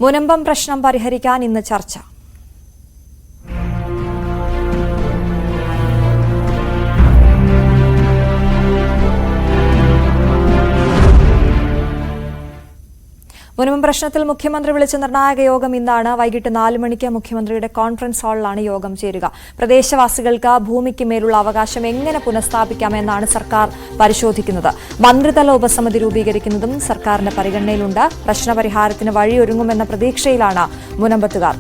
മുനമ്പം പ്രശ്നം പരിഹരിക്കാൻ ഇന്ന് ചർച്ച. മുനമ്പം പ്രശ്നത്തിൽ മുഖ്യമന്ത്രി വിളിച്ച നിർണായക യോഗം ഇന്നാണ്. വൈകിട്ട് 4 മണിക്ക് മുഖ്യമന്ത്രിയുടെ കോൺഫറൻസ് ഹാളിലാണ് യോഗം ചേരുക. പ്രദേശവാസികൾക്ക് ഭൂമിക്ക് മേലുള്ള അവകാശം എങ്ങനെ പുനഃസ്ഥാപിക്കാമെന്നാണ് സർക്കാർ പരിശോധിക്കുന്നത്. മന്ത്രിതല ഉപസമിതി രൂപീകരിക്കുന്നതും സർക്കാരിന്റെ പരിഗണനയിലുണ്ട്. പ്രശ്നപരിഹാരത്തിന് വഴിയൊരുങ്ങുമെന്ന പ്രതീക്ഷയിലാണ് മുനമ്പത്തുകാർ.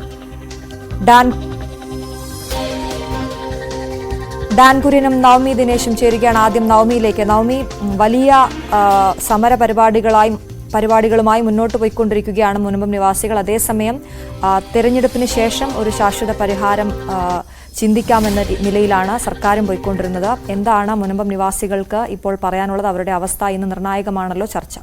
ഡാൻ കുര്യനും നവമി ദിനേശും ചേരുകയാണ്. ആദ്യം നവമിയിലേക്ക്. നവമി, വലിയ സമര പരിപാടികളുമായി മുന്നോട്ട് പോയിക്കൊണ്ടിരിക്കുകയാണ് മുനമ്പം നിവാസികൾ. അതേസമയം തെരഞ്ഞെടുപ്പിന് ശേഷം ഒരു ശാശ്വത പരിഹാരം ചിന്തിക്കാമെന്ന നിലയിലാണ് സർക്കാരും പോയിക്കൊണ്ടിരുന്നത്. എന്താണ് മുനമ്പം നിവാസികൾക്ക് ഇപ്പോൾ പറയാനുള്ളത്? അവരുടെ അവസ്ഥ ഇന്ന് നിർണായകമാണല്ലോ ചർച്ച.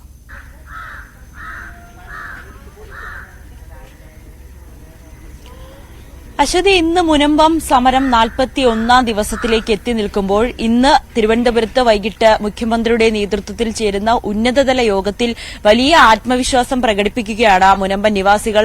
അശ്വതി, ഇന്ന് മുനമ്പം സമരം 41ാം ദിവസത്തിലേക്ക് എത്തി നിൽക്കുമ്പോൾ ഇന്ന് തിരുവനന്തപുരത്ത് വൈകിട്ട് മുഖ്യമന്ത്രിയുടെ നേതൃത്വത്തിൽ ചേരുന്ന ഉന്നതതല യോഗത്തിൽ വലിയ ആത്മവിശ്വാസം പ്രകടിപ്പിക്കുകയാണ് മുനമ്പം നിവാസികൾ.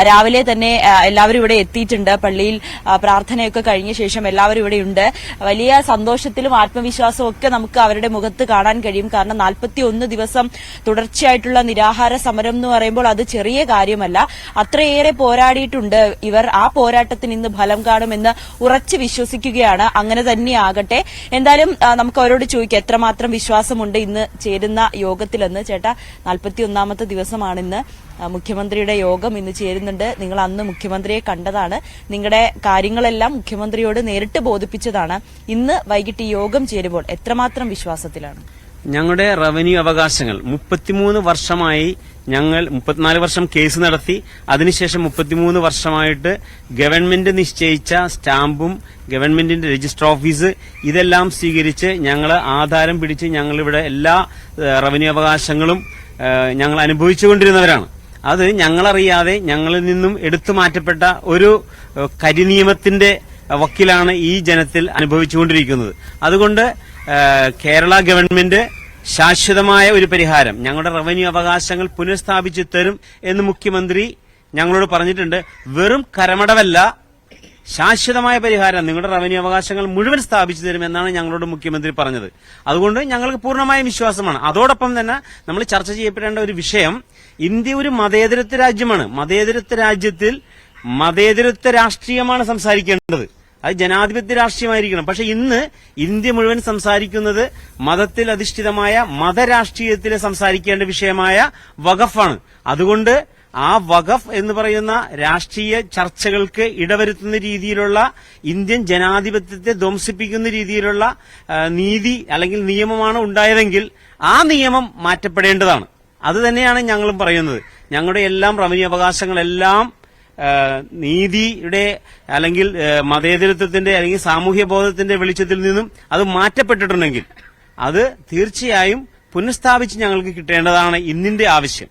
രാവിലെ തന്നെ എല്ലാവരും ഇവിടെ എത്തിയിട്ടുണ്ട്. പള്ളിയിൽ പ്രാർത്ഥനയൊക്കെ കഴിഞ്ഞ ശേഷം എല്ലാവരും ഇവിടെയുണ്ട്. വലിയ സന്തോഷത്തിലും ആത്മവിശ്വാസവും ഒക്കെ നമുക്ക് അവരുടെ മുഖത്ത് കാണാൻ കഴിയും. കാരണം 41 ദിവസം തുടർച്ചയായിട്ടുള്ള നിരാഹാര സമരം എന്ന് പറയുമ്പോൾ അത് ചെറിയ കാര്യമല്ല. അത്രയേറെ പോരാടിയിട്ടുണ്ട് ഇവർ. ആ പോരാട്ടത്തിൽ ഇന്ന് ഫലം കാണുമെന്ന് ഉറച്ചു വിശ്വസിക്കുകയാണ്. അങ്ങനെ തന്നെയാകട്ടെ. എന്തായാലും നമുക്ക് അവരോട് ചോദിക്കാം എത്രമാത്രം വിശ്വാസമുണ്ട് ഇന്ന് ചേരുന്ന യോഗത്തിലെന്ന്. ചേട്ടാ, 41ാമത്തെ ദിവസമാണിന്ന്. മുഖ്യമന്ത്രിയുടെ യോഗം ഇന്ന് ചേരുന്നുണ്ട്. നിങ്ങൾ അന്ന് മുഖ്യമന്ത്രിയെ കണ്ടതാണ്. നിങ്ങളുടെ കാര്യങ്ങളെല്ലാം മുഖ്യമന്ത്രിയോട് നേരിട്ട് ബോധിപ്പിച്ചതാണ്. ഇന്ന് വൈകിട്ട് യോഗം ചേരുമ്പോൾ എത്രമാത്രം വിശ്വാസത്തിലാണ്? ഞങ്ങളുടെ റവന്യൂ അവകാശങ്ങൾ 33 വർഷമായി ഞങ്ങൾ 34 വർഷം കേസ് നടത്തി. അതിനുശേഷം 33 വർഷമായിട്ട് ഗവൺമെന്റ് നിശ്ചയിച്ച സ്റ്റാമ്പും ഗവൺമെന്റിന്റെ രജിസ്റ്റർ ഓഫീസ് ഇതെല്ലാം സ്വീകരിച്ച് ഞങ്ങൾ ആധാരം പിടിച്ച് ഞങ്ങളിവിടെ എല്ലാ റവന്യൂ അവകാശങ്ങളും ഞങ്ങൾ അനുഭവിച്ചുകൊണ്ടിരുന്നവരാണ്. അത് ഞങ്ങളറിയാതെ ഞങ്ങളിൽ നിന്നും എടുത്തു മാറ്റപ്പെട്ട ഒരു കരിനിയമത്തിന്റെ വക്കിലാണ് ഈ ജനത്തിൽ അനുഭവിച്ചുകൊണ്ടിരിക്കുന്നത്. അതുകൊണ്ട് കേരള ഗവൺമെന്റ് ശാശ്വതമായ ഒരു പരിഹാരം, ഞങ്ങളുടെ റവന്യൂ അവകാശങ്ങൾ പുനഃസ്ഥാപിച്ചു തരും എന്ന് മുഖ്യമന്ത്രി ഞങ്ങളോട് പറഞ്ഞിട്ടുണ്ട്. വെറും കരമടവല്ല, ശാശ്വതമായ പരിഹാരം, നിങ്ങളുടെ റവന്യൂ അവകാശങ്ങൾ മുഴുവൻ സ്ഥാപിച്ചു തരുമെന്നാണ് ഞങ്ങളോട് മുഖ്യമന്ത്രി പറഞ്ഞത്. അതുകൊണ്ട് ഞങ്ങൾക്ക് പൂർണ്ണമായ വിശ്വാസമാണ്. അതോടൊപ്പം തന്നെ നമ്മൾ ചർച്ച ചെയ്യപ്പെടേണ്ട ഒരു വിഷയം, ഇന്ത്യ ഒരു മതേതരത്വ രാജ്യമാണ്. മതേതരത്വ രാജ്യത്തിൽ മതേതരത്വ രാഷ്ട്രീയമാണ് സംസാരിക്കേണ്ടത്. അത് ജനാധിപത്യ രാഷ്ട്രീയമായിരിക്കണം. പക്ഷെ ഇന്ന് ഇന്ത്യ മുഴുവൻ സംസാരിക്കുന്നത് മതത്തിൽ അധിഷ്ഠിതമായ മതരാഷ്ട്രീയത്തിൽ സംസാരിക്കേണ്ട വിഷയമായ വഖഫാണ്. അതുകൊണ്ട് ആ വഖഫ് എന്ന് പറയുന്ന രാഷ്ട്രീയ ചർച്ചകൾക്ക് ഇടവരുത്തുന്ന രീതിയിലുള്ള ഇന്ത്യൻ ജനാധിപത്യത്തെ ധ്വംസിപ്പിക്കുന്ന രീതിയിലുള്ള നീതി അല്ലെങ്കിൽ നിയമമാണ് ഉണ്ടായതെങ്കിൽ ആ നിയമം മാറ്റപ്പെടേണ്ടതാണ്. അത് തന്നെയാണ് ഞങ്ങളും പറയുന്നത്. ഞങ്ങളുടെ എല്ലാം റവന്യൂ അവകാശങ്ങളെല്ലാം നീതിയുടെ അല്ലെങ്കിൽ മതേതരത്വത്തിന്റെ അല്ലെങ്കിൽ സാമൂഹ്യ ബോധത്തിന്റെ വെളിച്ചത്തിൽ നിന്നും അത് മാറ്റപ്പെട്ടിട്ടുണ്ടെങ്കിൽ അത് തീർച്ചയായും പുനഃസ്ഥാപിച്ച് ഞങ്ങൾക്ക് കിട്ടേണ്ടതാണ് ഇന്നിന്റെ ആവശ്യം.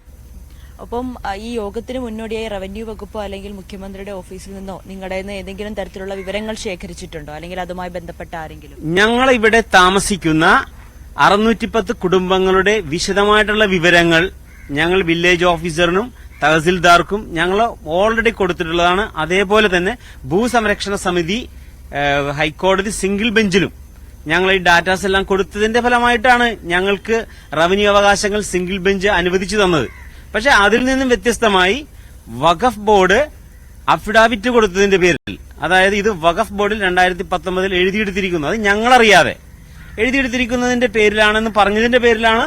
ഒപ്പം ഈ യോഗത്തിന് മുന്നോടിയായി റവന്യൂ വകുപ്പോ അല്ലെങ്കിൽ മുഖ്യമന്ത്രിയുടെ ഓഫീസിൽ നിന്നോ നിങ്ങളുടെ ഏതെങ്കിലും തരത്തിലുള്ള വിവരങ്ങൾ ശേഖരിച്ചിട്ടുണ്ടോ? അല്ലെങ്കിൽ അതുമായി ബന്ധപ്പെട്ട ആരെങ്കിലും? ഞങ്ങൾ ഇവിടെ താമസിക്കുന്ന 610 കുടുംബങ്ങളുടെ വിശദമായിട്ടുള്ള വിവരങ്ങൾ ഞങ്ങൾ വില്ലേജ് ഓഫീസറിനും തഹസിൽദാർക്കും ഞങ്ങൾ ഓൾറെഡി കൊടുത്തിട്ടുള്ളതാണ്. അതേപോലെ തന്നെ ഭൂസംരക്ഷണ സമിതി ഹൈക്കോടതി സിംഗിൾ ബെഞ്ചിലും ഞങ്ങൾ ഈ ഡാറ്റാസ് എല്ലാം കൊടുത്തതിന്റെ ഫലമായിട്ടാണ് ഞങ്ങൾക്ക് റവന്യൂ അവകാശങ്ങൾ സിംഗിൾ ബെഞ്ച് അനുവദിച്ചു തന്നത്. പക്ഷെ അതിൽ നിന്നും വ്യത്യസ്തമായി വഖഫ് ബോർഡ് അഫിഡാവിറ്റ് കൊടുത്തതിന്റെ പേരിൽ, അതായത് ഇത് വഖഫ് ബോർഡിൽ 2019 എഴുതിയെടുത്തിരിക്കുന്നു, അത് ഞങ്ങളറിയാതെ എഴുതിയെടുത്തിരിക്കുന്നതിന്റെ പേരിലാണെന്ന് പറഞ്ഞതിന്റെ പേരിലാണ്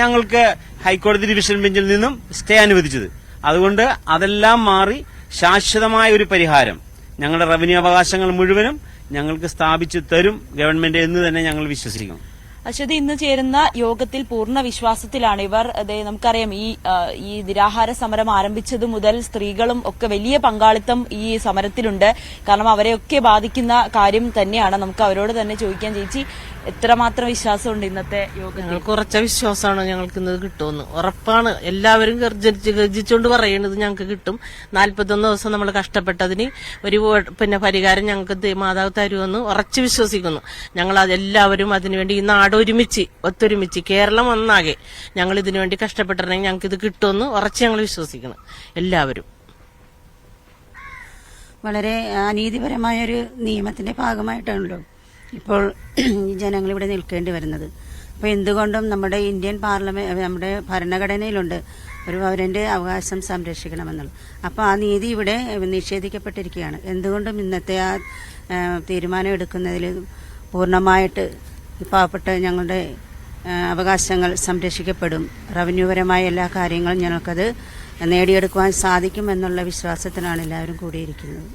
ഞങ്ങൾക്ക് ഹൈക്കോടതി ഡിവിഷൻ ബെഞ്ചിൽ നിന്നും സ്റ്റേ അനുവദിച്ചത്. അതുകൊണ്ട് അതെല്ലാം മാറി ശാശ്വതമായ ഒരു പരിഹാരം ഞങ്ങളുടെ റവന്യൂ അവകാശങ്ങൾ മുഴുവനും ഞങ്ങൾക്ക് സ്ഥാപിച്ചു തരും ഗവൺമെന്റ് എന്ന് തന്നെ ഞങ്ങൾ വിശ്വസിക്കുന്നു. അശ്വതി, ഇന്ന് ചേരുന്ന യോഗത്തിൽ പൂർണ്ണ വിശ്വാസത്തിലാണ് ഇവർ. നമുക്കറിയാം ഈ നിരാഹാര സമരം ആരംഭിച്ചതു മുതൽ സ്ത്രീകളും ഒക്കെ വലിയ പങ്കാളിത്തം ഈ സമരത്തിലുണ്ട്. കാരണം അവരെയൊക്കെ ബാധിക്കുന്ന കാര്യം തന്നെയാണ്. നമുക്ക് അവരോട് തന്നെ ചോദിക്കാൻ. ചേച്ചി, എത്രമാത്രം വിശ്വാസമുണ്ട് ഇന്നത്തെ യോഗത്തിൽ? കുറച്ച വിശ്വാസമാണ് ഞങ്ങൾക്ക് ഇന്നത് കിട്ടുമെന്ന് ഉറപ്പാണ്. എല്ലാവരും ഗർജിച്ചുകൊണ്ട് പറയുന്നത് ഞങ്ങൾക്ക് കിട്ടും. 41 ദിവസം നമ്മൾ കഷ്ടപ്പെട്ടതിന് ഒരു പരിഹാരം ഞങ്ങൾക്ക് മാതാവ് തരുമെന്ന് ഉറച്ചു വിശ്വസിക്കുന്നു. ഞങ്ങൾ എല്ലാവരും അതിനുവേണ്ടി ഈ നാട് ഒത്തൊരുമിച്ച് കേരളം ഒന്നാകെ ഞങ്ങൾ ഇതിനുവേണ്ടി കഷ്ടപ്പെട്ടിട്ടുണ്ടെങ്കിൽ ഞങ്ങൾക്ക് ഇത് കിട്ടുമെന്ന് ഉറച്ച് ഞങ്ങൾ വിശ്വസിക്കണം എല്ലാവരും. വളരെ അനീതിപരമായൊരു നിയമത്തിന്റെ ഭാഗമായിട്ടാണല്ലോ ഇപ്പോൾ ഈ ജനങ്ങൾ ഇവിടെ നിൽക്കേണ്ടി വരുന്നത്. അപ്പോൾ എന്തുകൊണ്ടും നമ്മുടെ ഇന്ത്യൻ നമ്മുടെ ഭരണഘടനയിലുണ്ട് ഒരു പൗരന്റെ അവകാശം സംരക്ഷിക്കണമെന്നുള്ളത്. അപ്പോൾ ആ നീതി ഇവിടെ നിഷേധിക്കപ്പെട്ടിരിക്കുകയാണ്. എന്തുകൊണ്ടും ഇന്നത്തെ ആ തീരുമാനം എടുക്കുന്നതിൽ പൂർണ്ണമായിട്ട് പാവപ്പെട്ട ഞങ്ങളുടെ അവകാശങ്ങൾ സംരക്ഷിക്കപ്പെടും. റവന്യൂപരമായ എല്ലാ കാര്യങ്ങളും ഞങ്ങൾക്കത് നേടിയെടുക്കുവാൻ സാധിക്കുമെന്നുള്ള വിശ്വാസത്തിലാണ് എല്ലാവരും കൂടിയിരിക്കുന്നത്.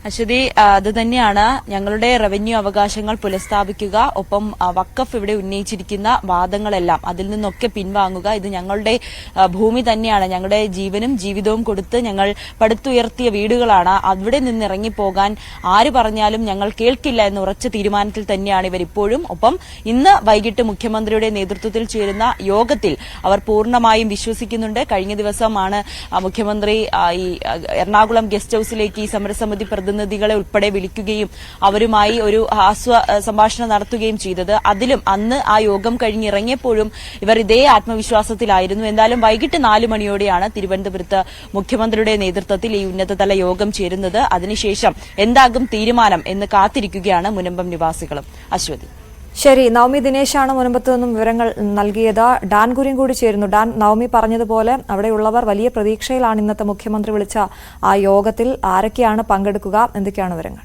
അശ്വതി, അത് തന്നെയാണ് ഞങ്ങളുടെ റവന്യൂ അവകാശങ്ങൾ പുനഃസ്ഥാപിക്കുക, ഒപ്പം വഖഫ് ഇവിടെ ഉന്നയിച്ചിരിക്കുന്ന വാദങ്ങളെല്ലാം അതിൽ നിന്നൊക്കെ പിൻവാങ്ങുക. ഇത് ഞങ്ങളുടെ ഭൂമി തന്നെയാണ്, ഞങ്ങളുടെ ജീവനും ജീവിതവും കൊടുത്ത് ഞങ്ങൾ പടുത്തുയർത്തിയ വീടുകളാണ്. അവിടെ നിന്ന് ഇറങ്ങിപ്പോകാൻ ആര് പറഞ്ഞാലും ഞങ്ങൾ കേൾക്കില്ല എന്ന ഉറച്ച തീരുമാനത്തിൽ തന്നെയാണ് ഇവർ ഇപ്പോഴും. ഒപ്പം ഇന്ന് വൈകിട്ട് മുഖ്യമന്ത്രിയുടെ നേതൃത്വത്തിൽ ചേരുന്ന യോഗത്തിൽ അവർ പൂർണ്ണമായും വിശ്വസിക്കുന്നുണ്ട്. കഴിഞ്ഞ ദിവസമാണ് മുഖ്യമന്ത്രി ഈ എറണാകുളം ഗസ്റ്റ് ഹൌസിലേക്ക് ഈ സമരസമിതി പ്രതിനിധികളെ ഉൾപ്പെടെ വിളിക്കുകയും അവരുമായി ഒരു സംഭാഷണം നടത്തുകയും ചെയ്തത്. അതിലും അന്ന് ആ യോഗം കഴിഞ്ഞിറങ്ങിയപ്പോഴും ഇവർ ഇതേ ആത്മവിശ്വാസത്തിലായിരുന്നു. എന്തായാലും വൈകിട്ട് 4 മണിയോടെയാണ് തിരുവനന്തപുരത്ത് മുഖ്യമന്ത്രിയുടെ നേതൃത്വത്തിൽ ഈ ഉന്നതതല യോഗം ചേരുന്നത്. അതിനുശേഷം എന്താകും തീരുമാനം എന്ന് കാത്തിരിക്കുകയാണ് മുനമ്പം നിവാസികളും. അശ്വതി. ശരി, നവമി ദിനേശാണ് മുനമ്പത്ത് നിന്നും വിവരങ്ങൾ നൽകിയത്. ഡാൻ കുര്യൻ കൂടി ചേരുന്നു. ഡാൻ, നവമി പറഞ്ഞതുപോലെ അവിടെയുള്ളവർ വലിയ പ്രതീക്ഷയിലാണ് ഇന്നത്തെ മുഖ്യമന്ത്രി വിളിച്ച ആ യോഗത്തിൽ. ആരൊക്കെയാണ് പങ്കെടുക്കുക, എന്തൊക്കെയാണ് വിവരങ്ങൾ?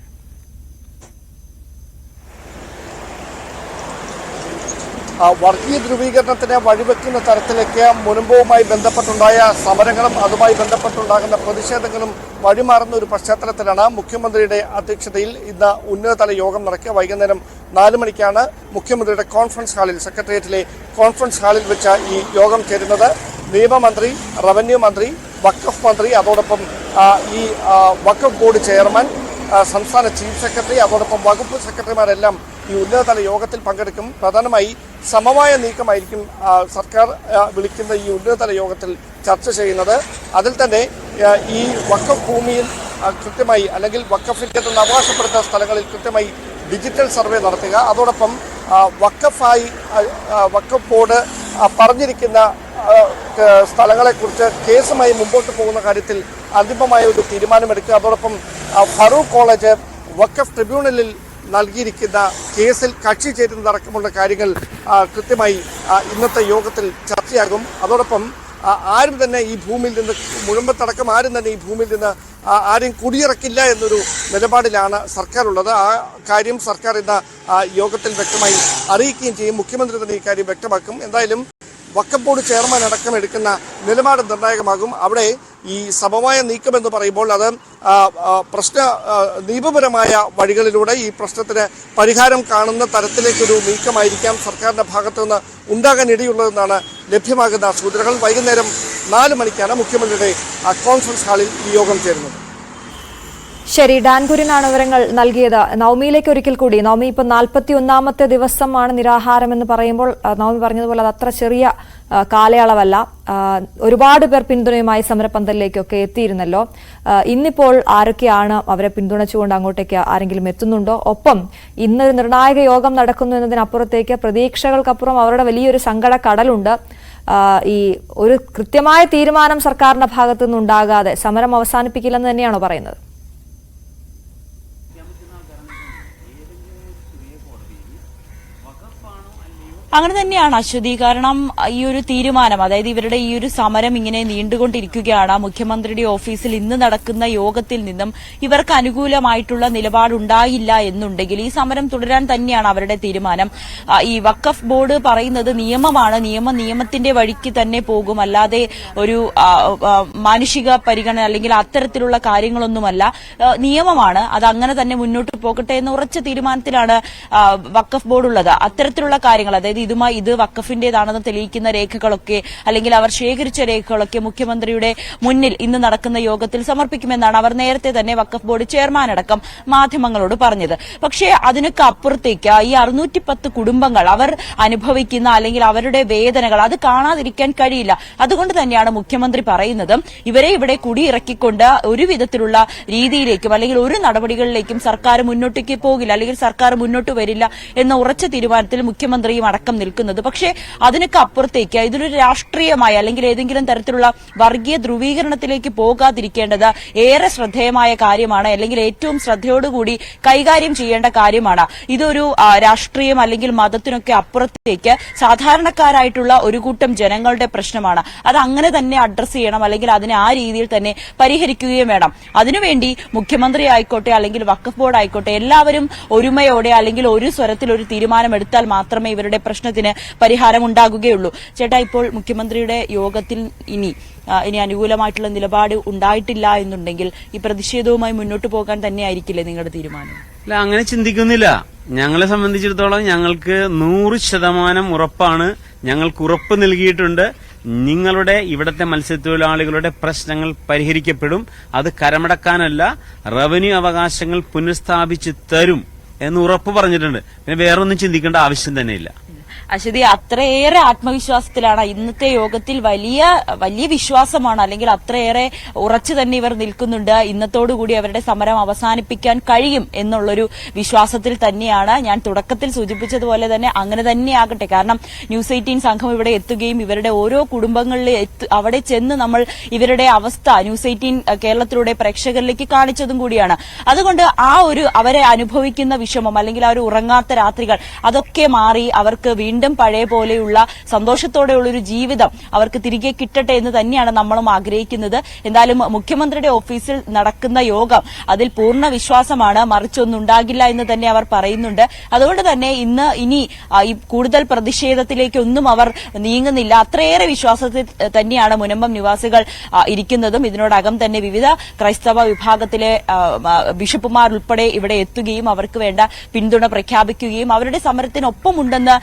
വർഗീയ ധ്രുവീകരണത്തിന് വഴിവെക്കുന്ന തരത്തിലേക്ക് മുൻപുമായി ബന്ധപ്പെട്ടുണ്ടായ സമരങ്ങളും അതുമായി ബന്ധപ്പെട്ടുണ്ടാകുന്ന പ്രതിഷേധങ്ങളും വഴിമാറുന്ന ഒരു പശ്ചാത്തലത്തിലാണ് മുഖ്യമന്ത്രിയുടെ അധ്യക്ഷതയിൽ ഇന്ന് ഉന്നതതല യോഗം നടക്കുക. വൈകുന്നേരം 4 മണിക്കാണ് മുഖ്യമന്ത്രിയുടെ കോൺഫറൻസ് ഹാളിൽ, സെക്രട്ടേറിയറ്റിലെ കോൺഫറൻസ് ഹാളിൽ വെച്ച ഈ യോഗം ചേരുന്നത്. നിയമമന്ത്രി, റവന്യൂ മന്ത്രി, വഖഫ് മന്ത്രി, അതോടൊപ്പം ഈ വഖഫ് ബോർഡ് ചെയർമാൻ, സംസ്ഥാന ചീഫ് സെക്രട്ടറി, അതോടൊപ്പം വകുപ്പ് സെക്രട്ടറിമാരെല്ലാം ഈ ഉന്നതതല യോഗത്തിൽ പങ്കെടുക്കും. പ്രധാനമായി സമവായ നീക്കമായിരിക്കും സർക്കാർ വിളിക്കുന്ന ഈ ഉന്നതതല യോഗത്തിൽ ചർച്ച ചെയ്യുന്നത്. അതിൽ തന്നെ ഈ വഖഫ് ഭൂമിയിൽ കൃത്യമായി, അല്ലെങ്കിൽ വഖഫിൻ്റെതെന്ന് അവകാശപ്പെടുന്ന സ്ഥലങ്ങളിൽ കൃത്യമായി ഡിജിറ്റൽ സർവേ നടത്തുക, അതോടൊപ്പം വഖഫ് ബോർഡ് പറഞ്ഞിരിക്കുന്ന സ്ഥലങ്ങളെക്കുറിച്ച് കേസുമായി മുമ്പോട്ട് പോകുന്ന കാര്യത്തിൽ അന്തിമമായ ഒരു തീരുമാനമെടുക്കുക. അതോടൊപ്പം ഫറൂഖ് കോളേജ് വഖഫ് ട്രിബ്യൂണലിൽ നൽകിയിരിക്കുന്ന കേസിൽ കക്ഷി ചേരുന്നതടക്കമുള്ള കാര്യങ്ങൾ കൃത്യമായി ഇന്നത്തെ യോഗത്തിൽ ചർച്ചയാകും. അതോടൊപ്പം ആരും തന്നെ ഈ ഭൂമിയിൽ നിന്ന്, മുഴമ്പത്തടക്കം ആരും തന്നെ ഈ ഭൂമിയിൽ നിന്ന് ആരെയും കുടിയിറക്കില്ല എന്നൊരു നിലപാടിലാണ് സർക്കാർ ഉള്ളത്. ആ കാര്യം സർക്കാർ ഇന്ന് യോഗത്തിൽ വ്യക്തമായി അറിയിക്കുകയും ചെയ്യും. മുഖ്യമന്ത്രി തന്നെ ഈ കാര്യം വ്യക്തമാക്കും. എന്തായാലും വഖഫ് ബോർഡ് ചെയർമാൻ അടക്കം എടുക്കുന്ന നിലപാട് നിർണായകമാകും. അവിടെ ഈ സമവായ നീക്കമെന്ന് പറയുമ്പോൾ അത് നിയമപരമായ വഴികളിലൂടെ ഈ പ്രശ്നത്തിന് പരിഹാരം കാണുന്ന തരത്തിലേക്കൊരു നീക്കമായിരിക്കാം സർക്കാരിന്റെ ഭാഗത്തുനിന്ന് ഉണ്ടാകാൻ ഇടയുള്ളതെന്നാണ് ലഭ്യമാകുന്ന സൂചനകൾ. വൈകുന്നേരം 4 മണിക്കാണ് മുഖ്യമന്ത്രിയുടെ കോൺഫറൻസ് ഹാളിൽ ഈ യോഗം ചേരുന്നത്. ശരി, ഡാൻ കുര്യനാണ് വിവരങ്ങൾ നൽകിയത്. നവമിയിലേക്ക് ഒരിക്കൽ കൂടി. നവമി ഇപ്പം 41ാമത്തെ ദിവസമാണ് നിരാഹാരം എന്ന് പറയുമ്പോൾ നവമി പറഞ്ഞതുപോലെ അത് അത്ര ചെറിയ കാലയളവല്ല. ഒരുപാട് പേർ പിന്തുണയുമായി സമരപന്തലിലേക്കൊക്കെ എത്തിയിരുന്നല്ലോ. ഇന്നിപ്പോൾ ആരൊക്കെയാണ് അവരെ പിന്തുണച്ചുകൊണ്ട് അങ്ങോട്ടേക്ക് ആരെങ്കിലും എത്തുന്നുണ്ടോ? ഒപ്പം ഇന്നൊരു നിർണായക യോഗം നടക്കുന്നു എന്നതിനപ്പുറത്തേക്ക് പ്രതീക്ഷകൾക്കപ്പുറം അവരുടെ വലിയൊരു സങ്കട കടലുണ്ട്. ഈ ഒരു കൃത്യമായ തീരുമാനം സർക്കാരിന്റെ ഭാഗത്തുനിന്നുണ്ടാകാതെ സമരം അവസാനിപ്പിക്കില്ലെന്ന് തന്നെയാണോ പറയുന്നത്? അങ്ങനെ തന്നെയാണ് അശ്വതി. കാരണം ഈ ഒരു തീരുമാനം, അതായത് ഇവരുടെ ഈ ഒരു സമരം ഇങ്ങനെ നീണ്ടുകൊണ്ടിരിക്കുകയാണ്. മുഖ്യമന്ത്രിയുടെ ഓഫീസിൽ ഇന്ന് നടക്കുന്ന യോഗത്തിൽ നിന്നും ഇവർക്ക് അനുകൂലമായിട്ടുള്ള നിലപാടുണ്ടായില്ല എന്നുണ്ടെങ്കിൽ ഈ സമരം തുടരാൻ തന്നെയാണ് അവരുടെ തീരുമാനം. ഈ വഖഫ് ബോർഡ് പറയുന്നത് നിയമമാണ്, നിയമത്തിന്റെ വഴിക്ക് തന്നെ പോകും, അല്ലാതെ ഒരു മാനുഷിക പരിഗണന അല്ലെങ്കിൽ അത്തരത്തിലുള്ള കാര്യങ്ങളൊന്നുമല്ല. നിയമമാണ്, അത് അങ്ങനെ തന്നെ മുന്നോട്ട് പോകട്ടെ എന്ന ഉറച്ച തീരുമാനത്തിലാണ് വഖഫ് ബോർഡ് ഉള്ളത്. അത്തരത്തിലുള്ള കാര്യങ്ങൾ, അതായത് ഇത് വഖഫിന്റേതാണെന്ന് തെളിയിക്കുന്ന രേഖകളൊക്കെ അല്ലെങ്കിൽ അവർ ശേഖരിച്ച രേഖകളൊക്കെ മുഖ്യമന്ത്രിയുടെ മുന്നിൽ ഇന്ന് നടക്കുന്ന യോഗത്തിൽ സമർപ്പിക്കുമെന്നാണ് അവർ നേരത്തെ തന്നെ വഖഫ് ബോർഡ് ചെയർമാൻ അടക്കം മാധ്യമങ്ങളോട് പറഞ്ഞത്. പക്ഷേ അതിനൊക്കെ അപ്പുറത്തേക്ക് ഈ 610 കുടുംബങ്ങൾ അവർ അനുഭവിക്കുന്ന അല്ലെങ്കിൽ അവരുടെ വേദനകൾ അത് കാണാതിരിക്കാൻ കഴിയില്ല. അതുകൊണ്ട് തന്നെയാണ് മുഖ്യമന്ത്രി പറയുന്നത് ഇവരെ ഇവിടെ കുടിയിറക്കിക്കൊണ്ട് ഒരു വിധത്തിലുള്ള രീതിയിലേക്കും അല്ലെങ്കിൽ ഒരു നടപടികളിലേക്കും സർക്കാർ മുന്നോട്ടേക്ക് പോകില്ല, അല്ലെങ്കിൽ സർക്കാർ മുന്നോട്ട് വരില്ല എന്ന ഉറച്ച തീരുമാനത്തിൽ മുഖ്യമന്ത്രിയും അടക്കം യോഗം നിൽക്കുന്നത്. പക്ഷേ അതിനൊക്കെ അപ്പുറത്തേക്ക് ഇതിലൊരു രാഷ്ട്രീയമായ അല്ലെങ്കിൽ ഏതെങ്കിലും തരത്തിലുള്ള വർഗീയ ധ്രുവീകരണത്തിലേക്ക് പോകാതിരിക്കേണ്ടത് ഏറെ ശ്രദ്ധേയമായ കാര്യമാണ്, അല്ലെങ്കിൽ ഏറ്റവും ശ്രദ്ധയോടുകൂടി കൈകാര്യം ചെയ്യേണ്ട കാര്യമാണ്. ഇതൊരു രാഷ്ട്രീയം അല്ലെങ്കിൽ മതത്തിനൊക്കെ അപ്പുറത്തേക്ക് സാധാരണക്കാരായിട്ടുള്ള ഒരു കൂട്ടം ജനങ്ങളുടെ പ്രശ്നമാണ്. അത് അങ്ങനെ തന്നെ അഡ്രസ് ചെയ്യണം, അല്ലെങ്കിൽ അതിനെ ആ രീതിയിൽ തന്നെ പരിഹരിക്കുകയും വേണം. അതിനുവേണ്ടി മുഖ്യമന്ത്രി ആയിക്കോട്ടെ അല്ലെങ്കിൽ വഖഫ് ബോർഡ് ആയിക്കോട്ടെ എല്ലാവരും ഒരുമയോടെ അല്ലെങ്കിൽ ഒരു സ്വരത്തിൽ ഒരു തീരുമാനമെടുത്താൽ മാത്രമേ ഇവരുടെ പ്രശ്നത്തിന് പരിഹാരം ഉണ്ടാകുകയുള്ളൂ. ചേട്ടാ, ഇപ്പോൾ മുഖ്യമന്ത്രിയുടെ യോഗത്തിൽ ഇനി അനുകൂലമായിട്ടുള്ള നിലപാട് ഉണ്ടായിട്ടില്ല എന്നുണ്ടെങ്കിൽ ഈ പ്രതിഷേധവുമായി മുന്നോട്ട് പോകാൻ തന്നെയായിരിക്കില്ലേ നിങ്ങളുടെ തീരുമാനം? അല്ല, അങ്ങനെ ചിന്തിക്കുന്നില്ല. ഞങ്ങളെ സംബന്ധിച്ചിടത്തോളം ഞങ്ങൾക്ക് 100% ഉറപ്പാണ്. ഞങ്ങൾക്ക് ഉറപ്പ് നൽകിയിട്ടുണ്ട്, നിങ്ങളുടെ ഇവിടത്തെ മത്സ്യത്തൊഴിലാളികളുടെ പ്രശ്നങ്ങൾ പരിഹരിക്കപ്പെടും. അത് കരമടക്കാനല്ല, റവന്യൂ അവകാശങ്ങൾ പുനഃസ്ഥാപിച്ച് തരും എന്ന് ഉറപ്പ് പറഞ്ഞിട്ടുണ്ട്. പിന്നെ വേറൊന്നും ചിന്തിക്കേണ്ട ആവശ്യം തന്നെയില്ല. അശ്വതി, അത്രയേറെ ആത്മവിശ്വാസത്തിലാണ് ഇന്നത്തെ യോഗത്തിൽ. വലിയ വിശ്വാസമാണ്, അല്ലെങ്കിൽ അത്രയേറെ ഉറച്ചു തന്നെ ഇവർ നിൽക്കുന്നുണ്ട്. ഇന്നത്തോടുകൂടി അവരുടെ സമരം അവസാനിപ്പിക്കാൻ കഴിയും എന്നുള്ളൊരു വിശ്വാസത്തിൽ തന്നെയാണ്. ഞാൻ തുടക്കത്തിൽ സൂചിപ്പിച്ചതുപോലെ തന്നെ അങ്ങനെ തന്നെയാകട്ടെ. കാരണം ന്യൂസ് 18 സംഘം ഇവിടെ എത്തുകയും ഇവരുടെ ഓരോ കുടുംബങ്ങളിൽ അവിടെ ചെന്ന് നമ്മൾ ഇവരുടെ അവസ്ഥ ന്യൂസ് 18 കേരളത്തിലൂടെ പ്രേക്ഷകരിലേക്ക് കാണിച്ചതും കൂടിയാണ്. അതുകൊണ്ട് അവരെ അനുഭവിക്കുന്ന വിഷമം അല്ലെങ്കിൽ ആ ഒരു ഉറങ്ങാത്ത രാത്രികൾ അതൊക്കെ മാറി അവർക്ക് വീണ്ടും പഴയ പോലെയുള്ള സന്തോഷത്തോടെയുള്ള ഒരു ജീവിതം അവർക്ക് തിരികെ കിട്ടട്ടെ എന്ന് തന്നെയാണ് നമ്മളും ആഗ്രഹിക്കുന്നത്. എന്തായാലും മുഖ്യമന്ത്രിയുടെ ഓഫീസിൽ നടക്കുന്ന യോഗം അതിൽ പൂർണ്ണ വിശ്വാസമാണ്, മറിച്ചൊന്നുണ്ടാകില്ല എന്ന് തന്നെ അവർ പറയുന്നുണ്ട്. അതുകൊണ്ട് തന്നെ ഇനി ഈ കൂടുതൽ പ്രതിഷേധത്തിലേക്കൊന്നും അവർ നീങ്ങുന്നില്ല. അത്രയേറെ വിശ്വാസത്തിൽ തന്നെയാണ് മുനമ്പം നിവാസികൾ ഇരിക്കുന്നതും. ഇതിനോടകം തന്നെ വിവിധ ക്രൈസ്തവ വിഭാഗത്തിലെ ബിഷപ്പുമാർ ഉൾപ്പെടെ ഇവിടെ എത്തുകയും അവർക്ക് വേണ്ട പിന്തുണ പ്രഖ്യാപിക്കുകയും അവരുടെ സമരത്തിനൊപ്പമുണ്ടെന്ന്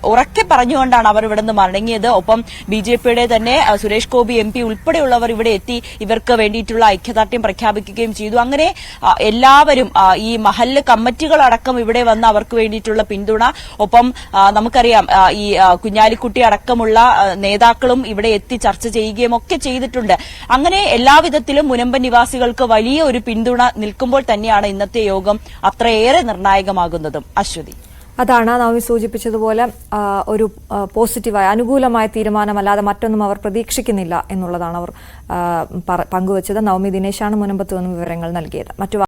ഉറക്കെ പറഞ്ഞുകൊണ്ടാണ് അവർ ഇവിടെ നിന്ന് മടങ്ങിയത്. ഒപ്പം ബിജെപിയുടെ തന്നെ സുരേഷ് ഗോപി MP ഉൾപ്പെടെയുള്ളവർ ഇവിടെ എത്തി ഇവർക്ക് വേണ്ടിയിട്ടുള്ള ഐക്യദാർഢ്യം പ്രഖ്യാപിക്കുകയും ചെയ്തു. അങ്ങനെ എല്ലാവരും ഈ മഹല്ല് കമ്മിറ്റികളടക്കം ഇവിടെ വന്ന് അവർക്ക് വേണ്ടിയിട്ടുള്ള പിന്തുണ, ഒപ്പം നമുക്കറിയാം ഈ കുഞ്ഞാലിക്കുട്ടി അടക്കമുള്ള നേതാക്കളും ഇവിടെ എത്തി ചർച്ച ചെയ്യുകയും ഒക്കെ ചെയ്തിട്ടുണ്ട്. അങ്ങനെ എല്ലാവിധത്തിലും മുനമ്പൻ നിവാസികൾക്ക് വലിയ ഒരു പിന്തുണ നിൽക്കുമ്പോൾ തന്നെയാണ് ഇന്നത്തെ യോഗം അത്രയേറെ നിർണായകമാകുന്നതും. അശ്വതി, അതാണ് നവമി സൂചിപ്പിച്ചതുപോലെ ഒരു പോസിറ്റീവായ അനുകൂലമായ തീരുമാനമല്ലാതെ മറ്റൊന്നും അവർ പ്രതീക്ഷിക്കുന്നില്ല എന്നുള്ളതാണ് അവർ പങ്കുവച്ചത്. നവമി ദിനേശാണ് മുനമ്പത്ത് നിന്നും വിവരങ്ങൾ നൽകിയത്.